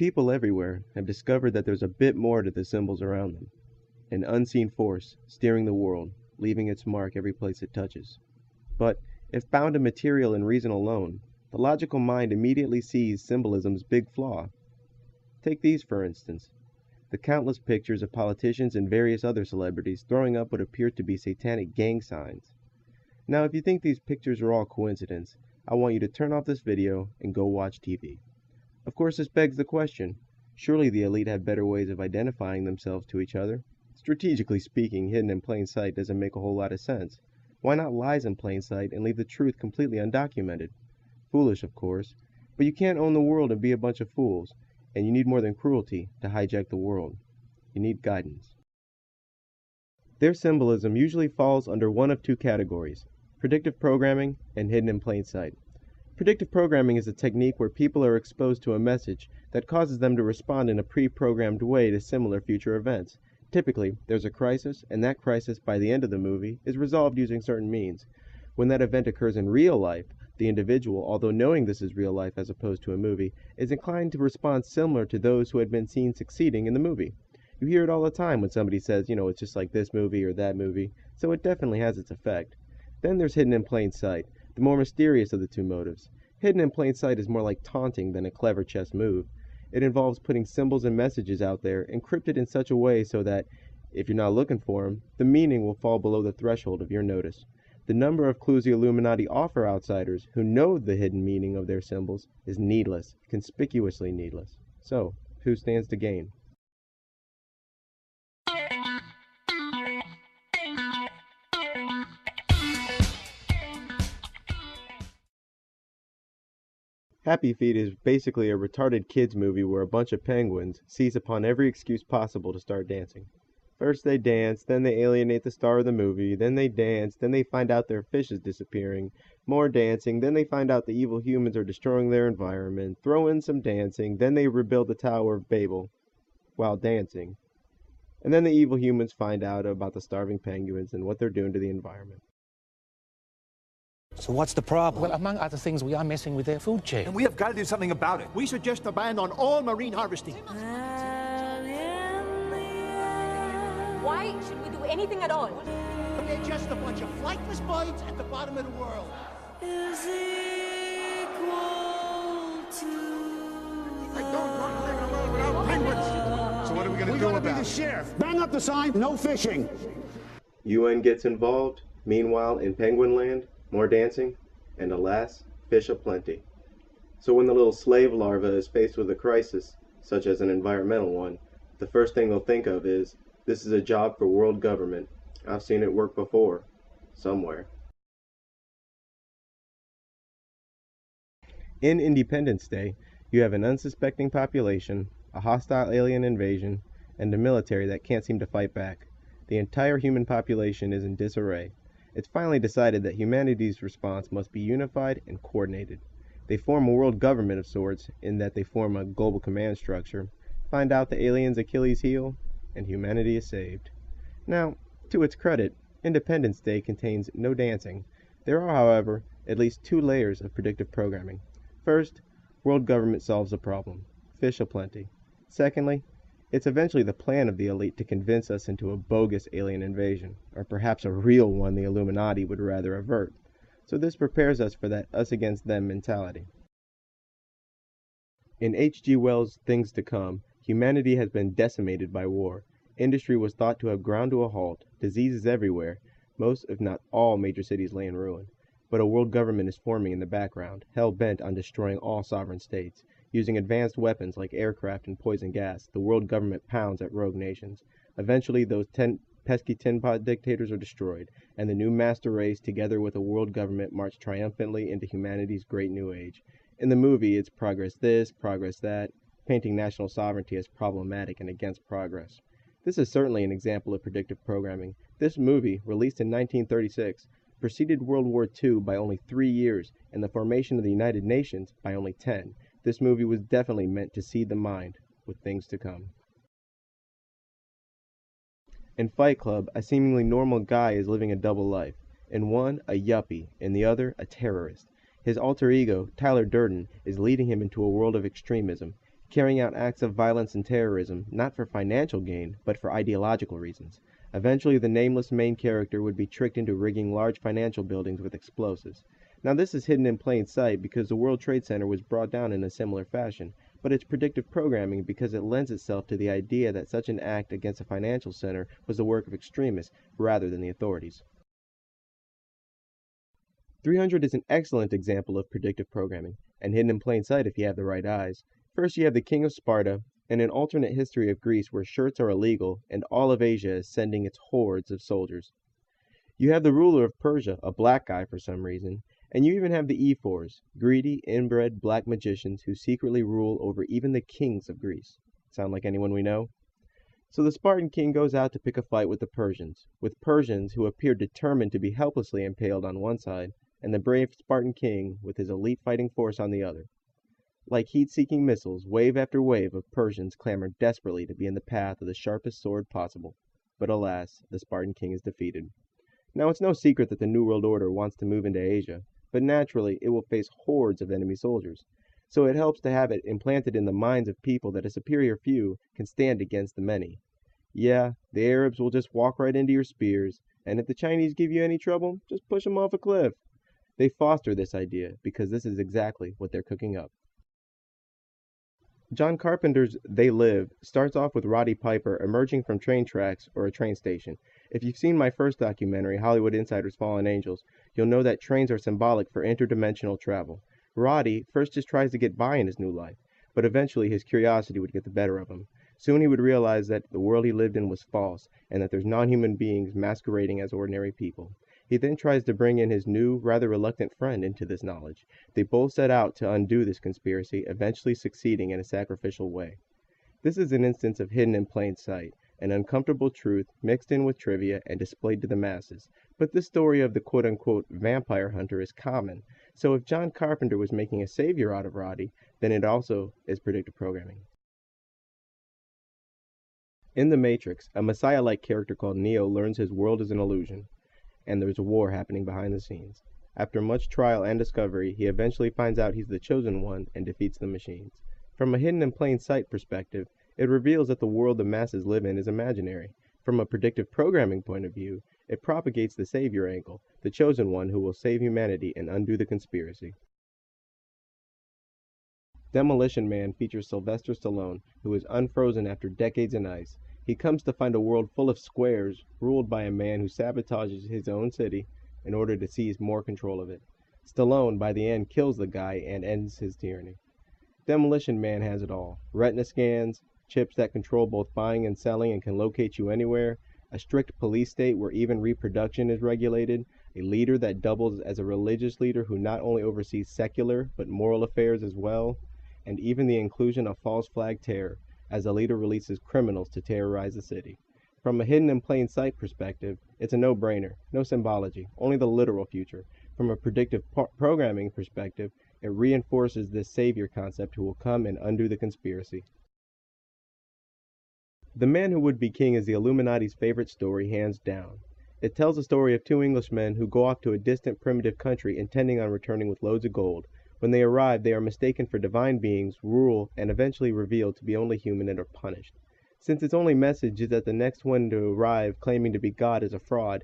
People everywhere have discovered that there's a bit more to the symbols around them. An unseen force steering the world, leaving its mark every place it touches. But if bound to material and reason alone, the logical mind immediately sees symbolism's big flaw. Take these, for instance. The countless pictures of politicians and various other celebrities throwing up what appear to be satanic gang signs. Now, if you think these pictures are all coincidence, I want you to turn off this video and go watch TV. Of course, this begs the question, surely the elite have better ways of identifying themselves to each other? Strategically speaking, hidden in plain sight doesn't make a whole lot of sense. Why not lies in plain sight and leave the truth completely undocumented? Foolish, of course, but you can't own the world and be a bunch of fools, and you need more than cruelty to hijack the world. You need guidance. Their symbolism usually falls under one of two categories: predictive programming and hidden in plain sight. Predictive programming is a technique where people are exposed to a message that causes them to respond in a pre-programmed way to similar future events. Typically, there's a crisis, and that crisis, by the end of the movie, is resolved using certain means. When that event occurs in real life, the individual, although knowing this is real life as opposed to a movie, is inclined to respond similar to those who had been seen succeeding in the movie. You hear it all the time when somebody says, it's just like this movie or that movie, so it definitely has its effect. Then there's hidden in plain sight, the more mysterious of the two motives. Hidden in plain sight is more like taunting than a clever chess move. It involves putting symbols and messages out there, encrypted in such a way so that, if you're not looking for them, the meaning will fall below the threshold of your notice. The number of clues the Illuminati offer outsiders who know the hidden meaning of their symbols is needless, conspicuously needless. So, who stands to gain? Happy Feet is basically a retarded kids movie where a bunch of penguins seize upon every excuse possible to start dancing. First they dance, then they alienate the star of the movie, then they dance, then they find out their fish is disappearing, more dancing, then they find out the evil humans are destroying their environment, throw in some dancing, then they rebuild the Tower of Babel while dancing. And then the evil humans find out about the starving penguins and what they're doing to the environment. So what's the problem? Well, among other things, we are messing with their food chain. And we have got to do something about it. We suggest a ban on all marine harvesting. Why should we do anything at all? They're just a bunch of flightless birds at the bottom of the world. Is equal to... I don't want to live in a world without penguins. So what are we going to do about it? We got to be the sheriff. Bang up the sign, no fishing. UN gets involved. Meanwhile, in Penguin Land, more dancing, and alas, fish aplenty. So when the little slave larva is faced with a crisis, such as an environmental one, the first thing they'll think of is, this is a job for world government. I've seen it work before. Somewhere. In Independence Day, you have an unsuspecting population, a hostile alien invasion, and a military that can't seem to fight back. The entire human population is in disarray. It's finally decided that humanity's response must be unified and coordinated. They form a world government of sorts, in that they form a global command structure, find out the aliens' Achilles heel, and humanity is saved. Now, to its credit, Independence Day contains no dancing. There are, however, at least two layers of predictive programming. First, world government solves a problem. Fish aplenty. Secondly, it's eventually the plan of the elite to convince us into a bogus alien invasion, or perhaps a real one the Illuminati would rather avert. So this prepares us for that us against them mentality. In H.G. Wells' Things to Come, humanity has been decimated by war. Industry was thought to have ground to a halt, diseases everywhere, most if not all major cities lay in ruin. But a world government is forming in the background, hell-bent on destroying all sovereign states. Using advanced weapons like aircraft and poison gas, the world government pounds at rogue nations. Eventually, those pesky tin pot dictators are destroyed, and the new master race, together with a world government, march triumphantly into humanity's great new age. In the movie, it's progress this, progress that, painting national sovereignty as problematic and against progress. This is certainly an example of predictive programming. This movie, released in 1936, preceded World War II by only 3 years, and the formation of the United Nations by only 10. This movie was definitely meant to seed the mind with things to come. In Fight Club, a seemingly normal guy is living a double life. In one, a yuppie, in the other, a terrorist. His alter ego, Tyler Durden, is leading him into a world of extremism. carrying out acts of violence and terrorism, not for financial gain, but for ideological reasons. Eventually, the nameless main character would be tricked into rigging large financial buildings with explosives. Now, this is hidden in plain sight because the World Trade Center was brought down in a similar fashion, but it's predictive programming because it lends itself to the idea that such an act against a financial center was the work of extremists rather than the authorities. 300 is an excellent example of predictive programming, and hidden in plain sight if you have the right eyes. First, you have the King of Sparta, and an alternate history of Greece where shirts are illegal and all of Asia is sending its hordes of soldiers. You have the ruler of Persia, a black guy for some reason, and you even have the Ephors, greedy, inbred black magicians who secretly rule over even the kings of Greece. Sound like anyone we know? So the Spartan king goes out to pick a fight with the Persians, with Persians who appear determined to be helplessly impaled on one side, and the brave Spartan king with his elite fighting force on the other. Like heat-seeking missiles, wave after wave of Persians clamor desperately to be in the path of the sharpest sword possible. But alas, the Spartan king is defeated. Now it's no secret that the New World Order wants to move into Asia, but naturally it will face hordes of enemy soldiers. So it helps to have it implanted in the minds of people that a superior few can stand against the many. Yeah, the Arabs will just walk right into your spears, and if the Chinese give you any trouble, just push them off a cliff. They foster this idea because this is exactly what they're cooking up. John Carpenter's They Live starts off with Roddy Piper emerging from train tracks or a train station. If you've seen my first documentary, Hollywood Insider's Fallen Angels, you'll know that trains are symbolic for interdimensional travel. Roddy first just tries to get by in his new life, but eventually his curiosity would get the better of him. Soon he would realize that the world he lived in was false, and that there's non-human beings masquerading as ordinary people. He then tries to bring in his new, rather reluctant friend into this knowledge. They both set out to undo this conspiracy, eventually succeeding in a sacrificial way. This is an instance of hidden in plain sight, an uncomfortable truth mixed in with trivia and displayed to the masses. But this story of the quote-unquote vampire hunter is common, so if John Carpenter was making a savior out of Roddy, then it also is predictive programming. In The Matrix, a messiah-like character called Neo learns his world is an illusion, and there's a war happening behind the scenes. After much trial and discovery, he eventually finds out he's the chosen one and defeats the machines. From a hidden in plain sight perspective, it reveals that the world the masses live in is imaginary. From a predictive programming point of view, it propagates the savior angle, the chosen one who will save humanity and undo the conspiracy. Demolition Man features Sylvester Stallone, who is unfrozen after decades in ice. He comes to find a world full of squares, ruled by a man who sabotages his own city in order to seize more control of it. Stallone, by the end, kills the guy and ends his tyranny. Demolition Man has it all. Retina scans, chips that control both buying and selling and can locate you anywhere, a strict police state where even reproduction is regulated, a leader that doubles as a religious leader who not only oversees secular but moral affairs as well, and even the inclusion of false flag terror, as the leader releases criminals to terrorize the city. From a hidden in plain sight perspective, it's a no-brainer, no symbology, only the literal future. From a predictive programming perspective, it reinforces this savior concept who will come and undo the conspiracy. The Man Who Would Be King is the Illuminati's favorite story, hands down. It tells the story of two Englishmen who go off to a distant primitive country intending on returning with loads of gold. When they arrive, they are mistaken for divine beings, rule, and eventually revealed to be only human and are punished. Since its only message is that the next one to arrive claiming to be God is a fraud,